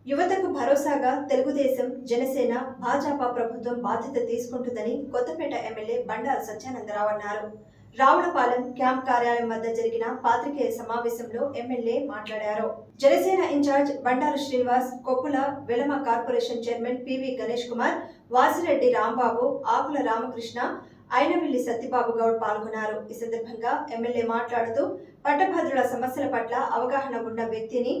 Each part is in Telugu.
యువతకు భరోసాగా తెలుగుదేశం, జనసేన, భాజపా ప్రభుత్వం బాధ్యత తీసుకుంటుందని కొత్తపేట ఎమ్మెల్యే బండారు సత్యానందరావు అన్నారు. రావులపాలెం క్యాంప్ కార్యాలయం వద్ద జరిగిన పాత్రికేయ సమావేశంలో ఎమ్మెల్యే మాట్లాడారు. Janasena incharge Bandaru Srinivas, Koppula Velama corporation chairman PV Ganesh Kumar, Vasireddy Rambabu, Akula Ramakrishna, Ainavilli Satyababu Goud పాల్గొన్నారు. ఈ సందర్భంగా ఎమ్మెల్యే మాట్లాడుతూ పట్టభద్రుల సమస్యల పట్ల అవగాహన ఉన్న వ్యక్తిని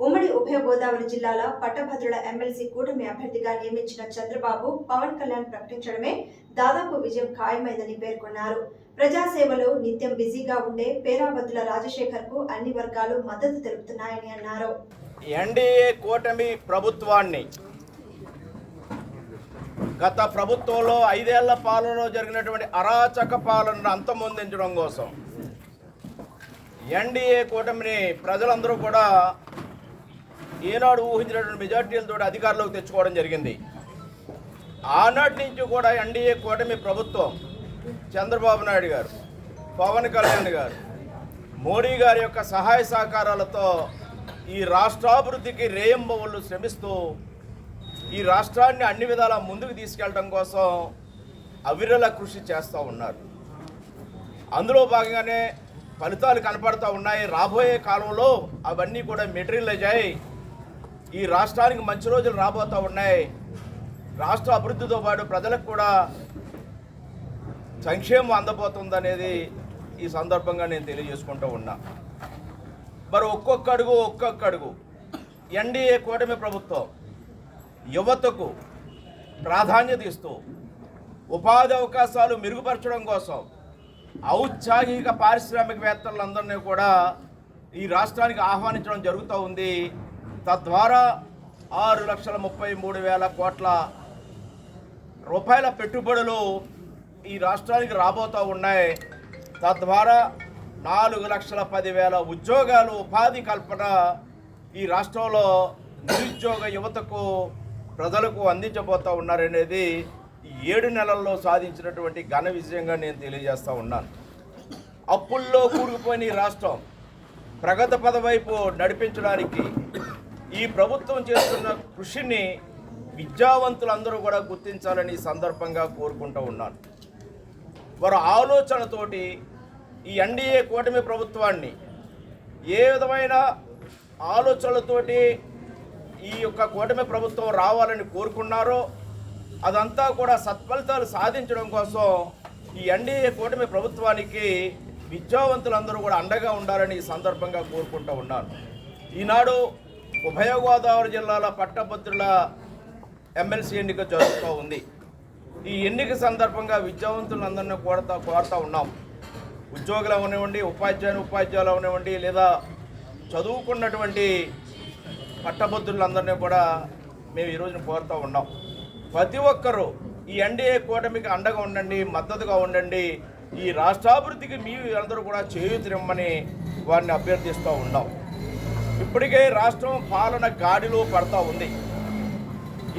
ఉమ్మడి ఉభయ గోదావరి జిల్లాల పట్టభద్రుల ఎమ్మెల్సీ కూటమి అభ్యర్థిగా నియమించిన చంద్రబాబు, పవన్ కళ్యాణ్ ప్రకటించడమే దాదాపు విజయం ఖాయమైందని పేర్కొన్నారు. ప్రజాసేవలో నిత్యం బిజీగా ఉండే పేరాబత్తుల రాజశేఖర్ కు అన్ని వర్గాలు మద్దతు తెలుపుతున్నాయని అన్నారు. ఎన్డీఏ కూటమి ప్రభుత్వాన్ని గత ప్రభుత్వంలో 5 ఏళ్ల పాలనలో జరిగినటువంటి అరాచక పాలనను అంతమొందించడం కోసం ఎన్డీఏ కూటమిని ప్రజలందరూ కూడా ఈనాడు ఊహించినటువంటి మెజార్టీలతో అధికారంలోకి తెచ్చుకోవడం జరిగింది. ఆనాటి నుంచి కూడా ఎన్డీఏ కూటమి ప్రభుత్వం చంద్రబాబు నాయుడు గారు, పవన్ కళ్యాణ్ గారు, మోడీ గారి యొక్క సహాయ సహకారాలతో ఈ రాష్ట్రాభివృద్ధికి రేయింబవళ్ళు శ్రమిస్తూ ఈ రాష్ట్రాన్ని అన్ని విధాలా ముందుకు తీసుకెళ్ళడం కోసం అవిరళ కృషి చేస్తూ ఉన్నారు. అందులో భాగంగానే ఫలితాలు కనపడుతూ ఉన్నాయి. రాబోయే కాలంలో అవన్నీ కూడా మెటీరియలైజ్ అయ్యి ఈ రాష్ట్రానికి మంచి రోజులు రాబోతూ ఉన్నాయి. రాష్ట్ర అభివృద్ధితో పాటు ప్రజలకు కూడా సంక్షేమం అందబోతుందనేది ఈ సందర్భంగా నేను తెలియజేసుకుంటూ ఉన్నా. మరి ఒక్కొక్క అడుగు ఎన్డీఏ కూటమి ప్రభుత్వం యువతకు ప్రాధాన్యత ఇస్తూ ఉపాధి అవకాశాలు మెరుగుపరచడం కోసం ఔత్సాహిక పారిశ్రామికవేత్తలందరినీ కూడా ఈ రాష్ట్రానికి ఆహ్వానించడం జరుగుతూ ఉంది. తద్వారా 6,33,000 కోట్ల రూపాయల పెట్టుబడులు ఈ రాష్ట్రానికి రాబోతూ ఉన్నాయి. తద్వారా 4,10,000 ఉద్యోగాలు, ఉపాధి కల్పన ఈ రాష్ట్రంలో నిరుద్యోగ యువతకు ప్రజలకు అందించబోతూ ఉన్నారనేది ఈ 7 నెలల్లో సాధించినటువంటి ఘన విజయంగా నేను తెలియజేస్తూ ఉన్నాను. అప్పుల్లో కూరుకుపోయిన ఈ రాష్ట్రం ప్రగతి పథ వైపు నడిపించడానికి ఈ ప్రభుత్వం చేస్తున్న కృషిని విద్యావంతులందరూ కూడా గుర్తించాలని ఈ సందర్భంగా కోరుకుంటూ ఉన్నాను. వారి ఆలోచనతోటి ఈ ఎన్డీఏ కూటమి ప్రభుత్వాన్ని ఏ విధమైన ఆలోచనలతోటి ఈ యొక్క కూటమి ప్రభుత్వం రావాలని కోరుకున్నారో అదంతా కూడా సత్ఫలితాలు సాధించడం కోసం ఈ ఎన్డీఏ కూటమి ప్రభుత్వానికి విద్యావంతులందరూ కూడా అండగా ఉండాలని ఈ సందర్భంగా కోరుకుంటూ ఉన్నాను. ఈనాడు ఉభయ గోదావరి జిల్లాల పట్టభద్రుల ఎమ్మెల్సీ ఎన్నిక జరుగుతూ ఉంది. ఈ ఎన్నిక సందర్భంగా విద్యావంతులందరినీ కోరుతూ ఉన్నాం. ఉద్యోగులు అవనివ్వండి, ఉపాధ్యాయులు అవనివ్వండి, లేదా చదువుకున్నటువంటి పట్టభద్రులందరినీ కూడా మేము ఈరోజున కోరుతూ ఉన్నాం. ప్రతి ఒక్కరూ ఈ ఎన్డీఏ కూటమికి అండగా ఉండండి, మద్దతుగా ఉండండి. ఈ రాష్ట్రాభివృద్ధికి మీ అందరూ కూడా చేయూతనిమ్మని వారిని అభ్యర్థిస్తూ ఉన్నాం. ఇప్పటికే రాష్ట్రం పాలన గాడిలో పడతా ఉంది.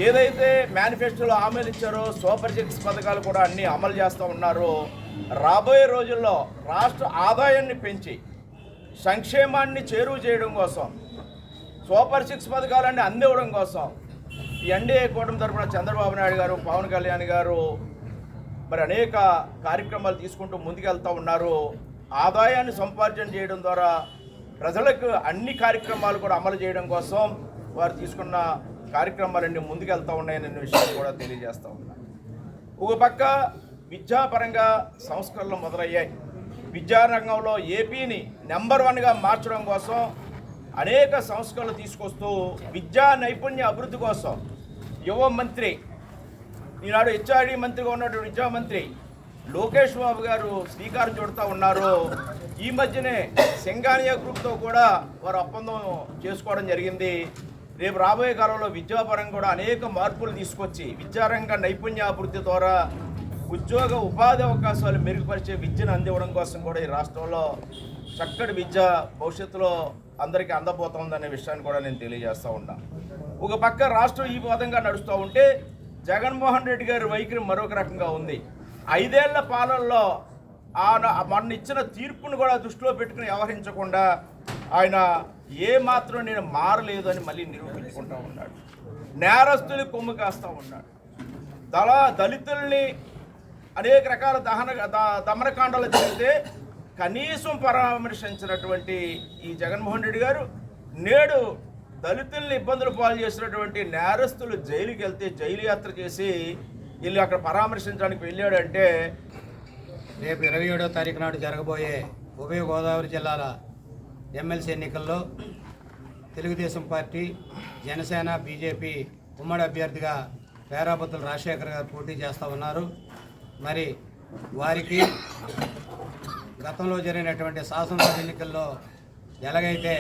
ఏదైతే మేనిఫెస్టోలో హామీలు ఇచ్చారో సూపర్ 6 పథకాలు కూడా అన్నీ అమలు చేస్తూ ఉన్నారు. రాబోయే రోజుల్లో రాష్ట్ర ఆదాయాన్ని పెంచి సంక్షేమాన్ని చేరువ చేయడం కోసం, సూపర్ 6 పథకాలన్నీ అందివ్వడం కోసం ఈ ఎన్డీఏ కూటమి తరఫున చంద్రబాబు నాయుడు గారు, పవన్ కళ్యాణ్ గారు మరి అనేక కార్యక్రమాలు తీసుకుంటూ ముందుకెళ్తూ ఉన్నారు. ఆదాయాన్ని సంపార్జన చేయడం ద్వారా ప్రజలకు అన్ని కార్యక్రమాలు కూడా అమలు చేయడం కోసం వారు తీసుకున్న కార్యక్రమాలన్నీ ముందుకెళ్తూ ఉన్నాయనే విషయాన్ని కూడా తెలియజేస్తూ ఉన్నారు. ఒక పక్క విద్యాపరంగా సంస్కరణలు మొదలయ్యాయి. విద్యారంగంలో ఏపీని నెంబర్ 1గా మార్చడం కోసం అనేక సంస్కరణలు తీసుకొస్తూ విద్యా నైపుణ్య అభివృద్ధి కోసం యువ మంత్రి, ఈనాడు హెచ్ఆర్డీ మంత్రిగా ఉన్నటువంటి విద్యామంత్రి లోకేష్ బాబు గారు శ్రీకారం చుడుతూ ఉన్నారు. ఈ మధ్యనే సింగానియా గ్రూప్తో కూడా వారు ఒప్పందం చేసుకోవడం జరిగింది. రేపు రాబోయే కాలంలో విద్యాపరంగా కూడా అనేక మార్పులు తీసుకొచ్చి విద్యారంగ నైపుణ్యాభివృద్ధి ద్వారా ఉద్యోగ ఉపాధి అవకాశాలు మెరుగుపరిచే విద్యను అందివ్వడం కోసం కూడా ఈ రాష్ట్రంలో చక్కటి విద్య భవిష్యత్తులో అందరికీ అందబోతోందనే విషయాన్ని కూడా నేను తెలియజేస్తూ ఉన్నా. ఒక పక్క రాష్ట్రం ఈ విధంగా నడుస్తూ ఉంటే జగన్మోహన్ రెడ్డి గారి వైఖరి మరొక రకంగా ఉంది. 5 ఏళ్ల పాలనలో మొన్న ఇచ్చిన తీర్పును కూడా దృష్టిలో పెట్టుకుని వ్యవహరించకుండా ఆయన ఏ మాత్రం నేను మారలేదు అని మళ్ళీ నిరూపించుకుంటూ ఉన్నాడు. నేరస్తులు కొమ్ము కాస్తూ ఉన్నాడు. దళితుల్ని అనేక రకాల దమనకాండాలు జరిగితే కనీసం పరామర్శించినటువంటి ఈ జగన్మోహన్ రెడ్డి గారు నేడు దళితుల్ని ఇబ్బందులు పాలు చేసినటువంటి నేరస్తులు జైలుకి వెళ్తే జైలు యాత్ర చేసి వెళ్ళి అక్కడ పరామర్శించడానికి వెళ్ళాడంటే రేపు 27వ తారీఖు నాడు జరగబోయే ఉభయ గోదావరి జిల్లాల ఎమ్మెల్సీ ఎన్నికల్లో తెలుగుదేశం పార్టీ, జనసేన, బీజేపీ ఉమ్మడి అభ్యర్థిగా పేరాబత్తుల రాజశేఖర్ గారు పోటీ చేస్తూ ఉన్నారు. మరి వారికి గతంలో జరిగినటువంటి శాసనసభ ఎన్నికల్లో ఎలాగైతే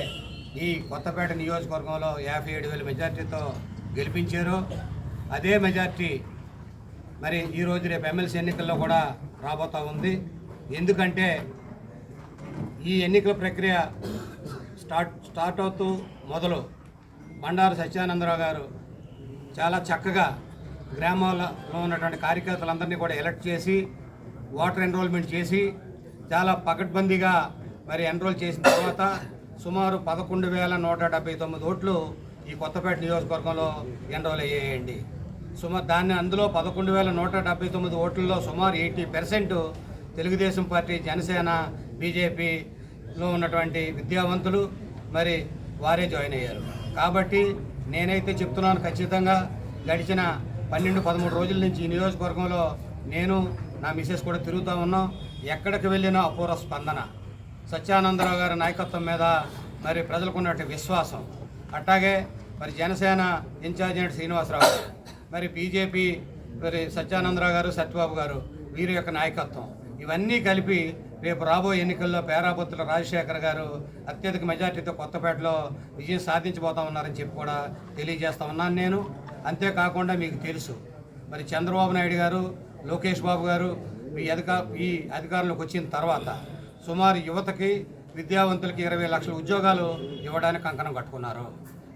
ఈ కొత్తపేట నియోజకవర్గంలో 57,000 మెజార్టీతో గెలిపించారో అదే మెజార్టీ మరి ఈరోజు రేపు ఎమ్మెల్సీ ఎన్నికల్లో కూడా రాబోతూ ఉంది. ఎందుకంటే ఈ ఎన్నికల ప్రక్రియ స్టార్ట్ అవుతూ మొదలు బండారు సత్యానందరావు గారు చాలా చక్కగా గ్రామాల్లో ఉన్నటువంటి కార్యకర్తలందరినీ కూడా ఎలక్ట్ చేసి ఓటర్ ఎన్రోల్మెంట్ చేసి చాలా పకడ్బందీగా మరి ఎన్రోల్ చేసిన తర్వాత సుమారు 11,179 ఓట్లు ఈ కొత్తపేట నియోజకవర్గంలో ఎన్రోల్ అయ్యాయండి. అందులో 11,179 ఓట్లలో సుమారు 80% తెలుగుదేశం పార్టీ, జనసేన, బీజేపీలో ఉన్నటువంటి విద్యావంతులు మరి వారే జాయిన్ అయ్యారు. కాబట్టి నేనైతే చెప్తున్నాను, ఖచ్చితంగా గడిచిన 12-13 రోజుల నుంచి ఈ నియోజకవర్గంలో నేను, నా మిసెస్ కూడా తిరుగుతూ ఉన్నాం. ఎక్కడికి వెళ్ళినా అపూర్వ స్పందన. సత్యానందరావు గారి నాయకత్వం మీద మరి ప్రజలకు ఉన్నటువంటి విశ్వాసం, అట్లాగే మరి జనసేన ఇన్ఛార్జ్ అయిన శ్రీనివాసరావు గారు, మరి బీజేపీ మరి సత్యానందరావు గారు, సత్యబాబు గారు, వీరి యొక్క నాయకత్వం, ఇవన్నీ కలిపి రేపు రాబోయే ఎన్నికల్లో పేరాబత్తుల రాజశేఖర్ గారు అత్యధిక మెజార్టీతో కొత్తపేటలో విజయం సాధించబోతా ఉన్నారని చెప్పి కూడా తెలియజేస్తా ఉన్నాను నేను. అంతేకాకుండా మీకు తెలుసు మరి చంద్రబాబు నాయుడు గారు, లోకేష్ బాబు గారు ఈ అధికారంలోకి వచ్చిన తర్వాత సుమారు యువతకి, విద్యావంతులకి 20 లక్షల ఉద్యోగాలు ఇవ్వడానికి కంకణం కట్టుకున్నారు.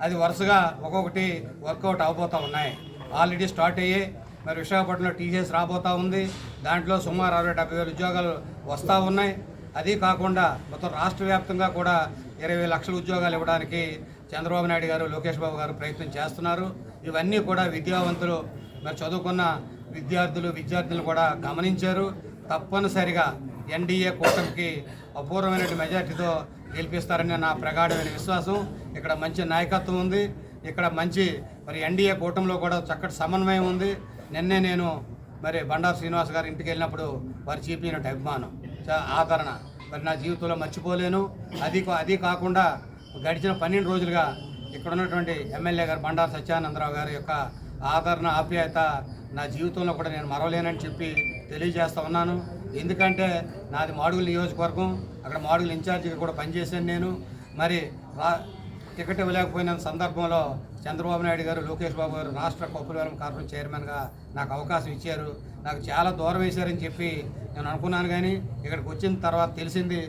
అది వరుసగా ఒక్కొక్కటి వర్కౌట్ అవబోతూ ఉన్నాయి. ఆల్రెడీ స్టార్ట్ అయ్యి మరి విశాఖపట్నంలో టీసీఎస్ రాబోతూ ఉంది. దాంట్లో సుమారు 60-70 ఉద్యోగాలు వస్తూ ఉన్నాయి. అది కాకుండా మొత్తం రాష్ట్ర వ్యాప్తంగా కూడా 20 లక్షల ఉద్యోగాలు ఇవ్వడానికి చంద్రబాబు నాయుడు గారు, లోకేష్ బాబు గారు ప్రయత్నం చేస్తున్నారు. ఇవన్నీ కూడా విద్యావంతులు మరి చదువుకున్న విద్యార్థులు కూడా గమనించారు. తప్పనిసరిగా ఎన్డీఏ కూటమికి అపూర్వమైన మెజార్టీతో గెలిపిస్తారని నా ప్రగాఢమైన విశ్వాసం. ఇక్కడ మంచి నాయకత్వం ఉంది. ఇక్కడ మంచి మరి ఎన్డీఏ కూటమిలో కూడా చక్కటి సమన్వయం ఉంది. నిన్నే నేను మరి బండారు శ్రీనివాస్ గారి ఇంటికి వెళ్ళినప్పుడు వారు చూపినట్టు అభిమానం, ఆదరణ మరి నా జీవితంలో మర్చిపోలేను. అది కాకుండా గడిచిన 12 రోజులుగా ఇక్కడ ఉన్నటువంటి ఎమ్మెల్యే గారు బండారు సత్యానందరావు గారి యొక్క ఆదరణ, ఆప్యాయత నా జీవితంలో కూడా నేను మరవలేనని చెప్పి తెలియజేస్తూ ఉన్నాను. ఎందుకంటే నాది మాడుగుల నియోజకవర్గం, అక్కడ మాడుగుల ఇన్ఛార్జిగా కూడా పనిచేశాను నేను. మరి టికెట్ ఇవ్వలేకపోయిన సందర్భంలో చంద్రబాబు నాయుడు గారు, లోకేష్ బాబు గారు రాష్ట్ర కొప్పులవరం కార్పొరేషన్ చైర్మన్గా నాకు అవకాశం ఇచ్చారు. నాకు చాలా దూరం వేశారని చెప్పి నేను అనుకున్నాను. కానీ ఇక్కడికి వచ్చిన తర్వాత తెలిసింది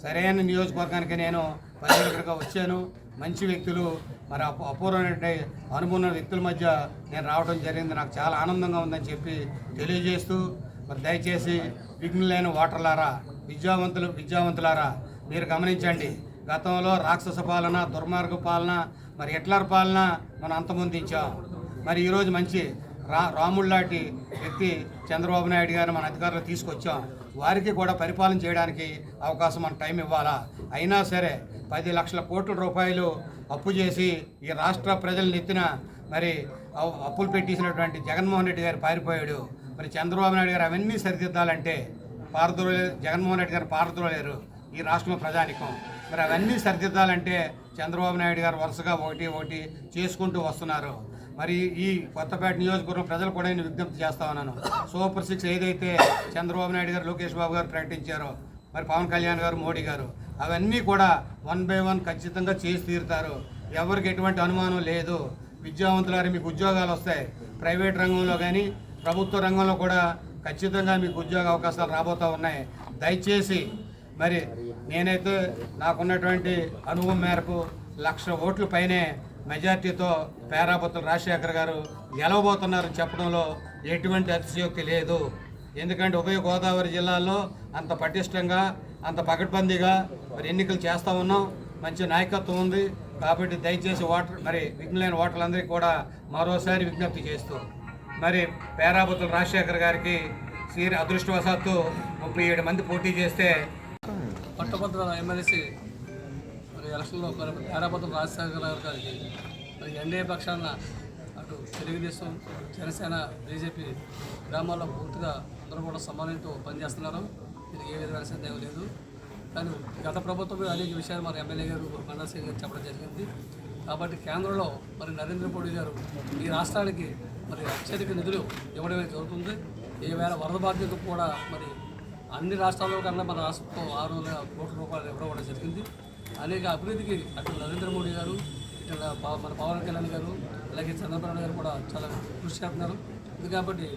సరైన నియోజకవర్గానికి నేను పరిశీలకుడిగా వచ్చాను. మంచి వ్యక్తులు, మరి అపూర్వమైన అనుభవం వ్యక్తుల మధ్య నేను రావడం జరిగింది. నాకు చాలా ఆనందంగా ఉందని చెప్పి తెలియజేస్తూ మరి దయచేసి విఘ్నులైన ఓటర్లారా, విద్యావంతులారా మీరు గమనించండి. గతంలో రాక్షస పాలన, దుర్మార్గ పాలన, మరి హిట్లర్ పాలన మనం అంతమొందించాం. మరి ఈరోజు మంచి రాముడు లాంటి వ్యక్తి చంద్రబాబు నాయుడు గారిని మన అధికారులు తీసుకొచ్చాం. వారికి కూడా పరిపాలన చేయడానికి అవకాశం మన టైం ఇవ్వాలా. అయినా సరే 10 లక్షల కోట్ల రూపాయలు అప్పు చేసి ఈ రాష్ట్ర ప్రజలను ఎత్తిన మరి అప్పులు పెట్టేసినటువంటి జగన్మోహన్ రెడ్డి గారు పారిపోయాడు. మరి చంద్రబాబు నాయుడు గారు అవన్నీ సరిదిద్దాలంటే జగన్మోహన్ రెడ్డి గారు పారద్రోలేరు ఈ రాష్ట్రంలో ప్రజానికం. మరి అవన్నీ సరిదిద్దాలంటే చంద్రబాబు నాయుడు గారు వరుసగా ఒకటి చేసుకుంటూ వస్తున్నారు. మరి ఈ కొత్తపేట నియోజకవర్గం ప్రజలు కూడా నేను విజ్ఞప్తి చేస్తా ఉన్నాను. సూపర్ 6 ఏదైతే చంద్రబాబు నాయుడు గారు, లోకేష్ బాబు గారు ప్రకటించారో, మరి పవన్ కళ్యాణ్ గారు, మోడీ గారు అవన్నీ కూడా 1 by 1 ఖచ్చితంగా చేసి తీరుతారు. ఎవరికి ఎటువంటి అనుమానం లేదు. విద్యావంతులారు మీకు ఉద్యోగాలు వస్తాయి. ప్రైవేట్ రంగంలో కానీ ప్రభుత్వ రంగంలో కూడా ఖచ్చితంగా మీకు ఉద్యోగ అవకాశాలు రాబోతూ ఉన్నాయి. దయచేసి మరి నేనైతే నాకున్నటువంటి అనుభవం మేరకు 1,00,000 ఓట్ల పైనే మెజార్టీతో పేరాబత్తుల రాజశేఖర్ గారు గెలవబోతున్నారని చెప్పడంలో ఎటువంటి అతిశయోక్తి లేదు. ఎందుకంటే ఉభయ గోదావరి జిల్లాల్లో అంత పటిష్టంగా అంత పకడ్బందీగా మరి ఎన్నికలు చేస్తూ ఉన్నాం. మంచి నాయకత్వం ఉంది కాబట్టి దయచేసి విఘ్నులైన ఓటర్లందరికీ కూడా మరోసారి విజ్ఞప్తి చేస్తూ మరి పేరాబతుల రాజశేఖర్ గారికి అదృష్టవశాత్తు 37 మంది పోటీ చేస్తే పట్టభద్రుల ఎమ్మెల్సీ మరి ఎలక్షన్లో పేరాబతుల రాజశేఖర్ గారికి మరి ఎన్డీఏ పక్షాన అటు తెలుగుదేశం, జనసేన, బీజేపీ గ్రామాల్లో పూర్తిగా అందరూ కూడా సమానంతో పనిచేస్తున్నారు. ఇది ఏ విధమైన సందేహం లేదు. కానీ గత ప్రభుత్వం అనేక విషయాలు మరి ఎమ్మెల్యే గారు బండా సింగ్ గారు చెప్పడం జరిగింది. కాబట్టి కేంద్రంలో మరి నరేంద్ర మోడీ గారు ఈ రాష్ట్రానికి మరి అత్యధిక నిధులు ఇవ్వడమే జరుగుతుంది. ఈ వేళ వరద బాధ్యత కూడా మరి అన్ని రాష్ట్రాల్లో కన్నా మన రాష్ట్రంలో 600 కోట్ల రూపాయలు ఇవ్వడం కూడా జరిగింది. అనేక అభివృద్ధికి అటు నరేంద్ర మోడీ గారు, ఇటు మన పవన్ కళ్యాణ్ గారు, అలాగే చంద్రబాబు నాయుడు గారు కూడా చాలా కృషి చేస్తున్నారు. ఇది కాబట్టి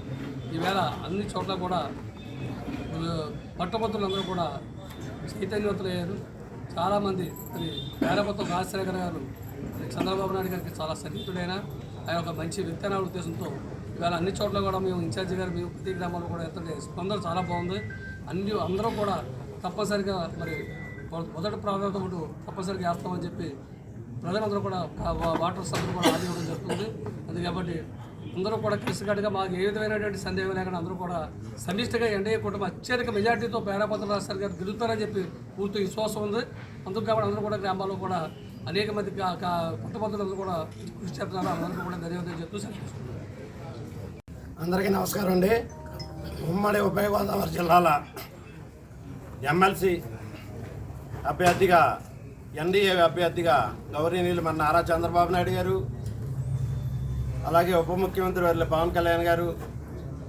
ఈవేళ అన్ని చోట్ల కూడా పట్టభద్రులందరూ కూడా చైతన్యవంతులయ్యారు. చాలామంది మరి పేరాబతుల రాజశేఖర్ గారు చంద్రబాబు నాయుడు గారికి చాలా సన్నిహితుడైన ఆయన ఒక మంచి వ్యక్తి అనే ఉద్దేశంతో ఇవాళ అన్ని చోట్ల కూడా మేము ఇన్ఛార్జి గారు మేము ప్రతి గ్రామాల్లో కూడా ఎంత స్పందన చాలా బాగుంది. అందరూ కూడా తప్పనిసరిగా మరి మొదటి ప్రాధాన్యత తప్పనిసరిగా వేస్తామని చెప్పి ప్రజలందరూ కూడా వాటర్ సభ్యులు కూడా హాజరు ఇవ్వడం జరుగుతుంది. అది కాబట్టి అందరూ కూడా కలిసికట్టుగా మాకు ఏ విధమైనటువంటి సందేహం లేకుండా అందరూ కూడా సమిష్టిగా ఎన్డీఏ కూటమి అత్యధిక మెజార్టీతో పేరాబతుల రాజశేఖర్ గారు గెలుస్తారని చెప్పి పూర్తి విశ్వాసం ఉంది. అందుకు కాబట్టి అందరూ కూడా గ్రామాల్లో కూడా అనేక మంది పుట్టపత్రులందరూ కూడా కృషి చేస్తున్నారు. అందరికీ కూడా ధన్యవాదాలు చెప్తూ సంతోషం. అందరికీ నమస్కారం అండి. ఉమ్మడి ఉభయ గోదావరి జిల్లాల ఎమ్మెల్సీ అభ్యర్థిగా ఎన్డీఏ అభ్యర్థిగా గౌరవనీయులు మన నారా చంద్రబాబు నాయుడు గారు, అలాగే ఉప ముఖ్యమంత్రి వర్యులు పవన్ కళ్యాణ్ గారు,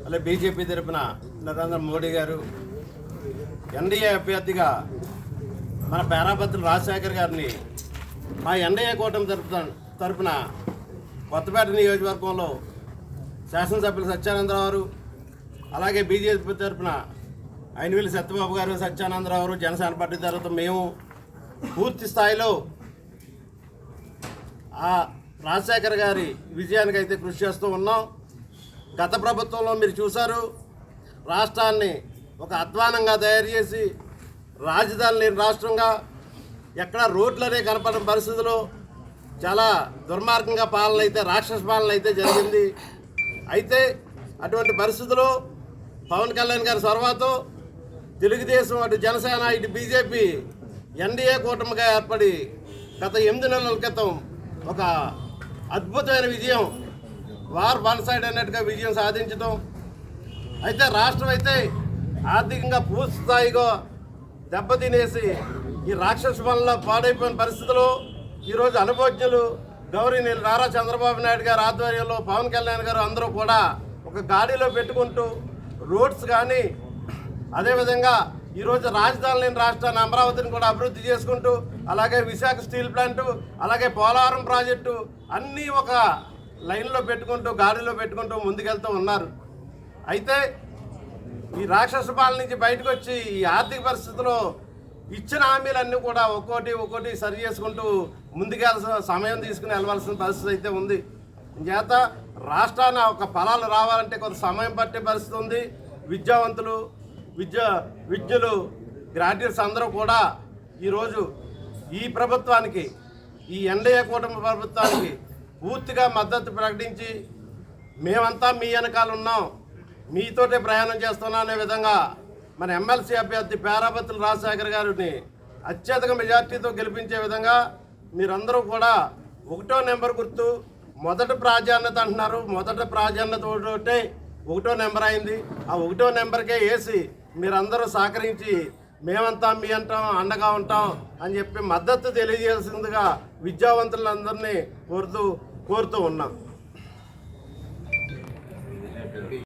అలాగే బీజేపీ తరపున నరేంద్ర మోడీ గారు, ఎన్డీఏ అభ్యర్థిగా మన పేరాబతుల రాజశేఖర్ గారిని మా ఎన్డీఏ కూటమి తరపున కొత్తపేట నియోజకవర్గంలో శాసనసభ్యులు సత్యానందరావు గారు, అలాగే బీజేపీ తరఫున అయినవెల్లి సత్యబాబు గారు, సత్యానందరావు గారు, జనసేన పార్టీ తరఫున మేము పూర్తి స్థాయిలో ఆ రాజశేఖర్ గారి విజయానికి అయితే కృషి చేస్తూ ఉన్నాం. గత ప్రభుత్వంలో మీరు చూశారు, రాష్ట్రాన్ని ఒక అధ్వానంగా తయారు చేసి రాజధాని లేని రాష్ట్రంగా ఎక్కడ రోడ్లనే కనపడని పరిస్థితుల్లో చాలా దుర్మార్గంగా పాలన అయితే, రాక్షస పాలన అయితే జరిగింది. అయితే అటువంటి పరిస్థితుల్లో పవన్ కళ్యాణ్ గారి చొరవతో తెలుగుదేశం, అటు జనసేన, ఇటు బీజేపీ ఎన్డీఏ కూటమిగా ఏర్పడి గత 8 నెలల క్రితం ఒక అద్భుతమైన విజయం, వార్ వన్ సైడ్ అన్నట్టుగా విజయం సాధించడం. అయితే రాష్ట్రం అయితే ఆర్థికంగా పూర్తి స్థాయిగా దెబ్బతినేసి ఈ రాక్షస వల్ల పాడైపోయిన పరిస్థితుల్లో ఈరోజు అనుభవజ్ఞులు గౌరవనీయులు నారా చంద్రబాబు నాయుడు గారి ఆధ్వర్యంలో పవన్ కళ్యాణ్ గారు అందరూ కూడా ఒక గాడిలో పెట్టుకుంటూ రోడ్స్ కానీ, అదేవిధంగా ఈరోజు రాజధాని లేని రాష్ట్రాన్ని అమరావతిని కూడా అభివృద్ధి చేసుకుంటూ, అలాగే విశాఖ స్టీల్ ప్లాంటు, అలాగే పోలవరం ప్రాజెక్టు అన్నీ ఒక లైన్లో పెట్టుకుంటూ, గాడిలో పెట్టుకుంటూ ముందుకెళ్తూ ఉన్నారు. అయితే ఈ రాక్షస పాలన నుంచి బయటకు వచ్చి ఈ ఆర్థిక పరిస్థితుల్లో ఇచ్చిన హామీలన్నీ కూడా ఒక్కోటి సరి చేసుకుంటూ ముందుకెళ్ళాల్సిన సమయం తీసుకుని వెళ్ళవలసిన పరిస్థితి అయితే ఉంది. చేత రాష్ట్రాన్ని ఒక ఫలాలు రావాలంటే కొంత సమయం పట్టే పరిస్థితి ఉంది. విద్యావంతులు, విద్యులు, గ్రాడ్యుయేట్స్ అందరూ కూడా ఈరోజు ఈ ప్రభుత్వానికి, ఈ ఎన్డీఏ కూటమి ప్రభుత్వానికి పూర్తిగా మద్దతు ప్రకటించి మేమంతా మీ వెనకాల ఉన్నాం, మీతోటే ప్రయాణం చేస్తున్నాం అనే విధంగా మన ఎమ్మెల్సీ అభ్యర్థి పేరాబతుల రాజశేఖర్ గారిని అత్యధిక మెజార్టీతో గెలిపించే విధంగా మీరందరూ కూడా 1వ నెంబర్ గుర్తు మొదటి ప్రాధాన్యత అంటున్నారు. మొదటి ప్రాధాన్యత ఒకటే 1వ నెంబర్ అయింది. ఆ 1వ నెంబర్కే వేసి మీరందరూ సహకరించి మేమంతా మీ అండగా ఉంటాం అని చెప్పి మద్దతు తెలియజేసిందిగా విద్యావంతులందరినీ కోరుతూ ఉన్నాం.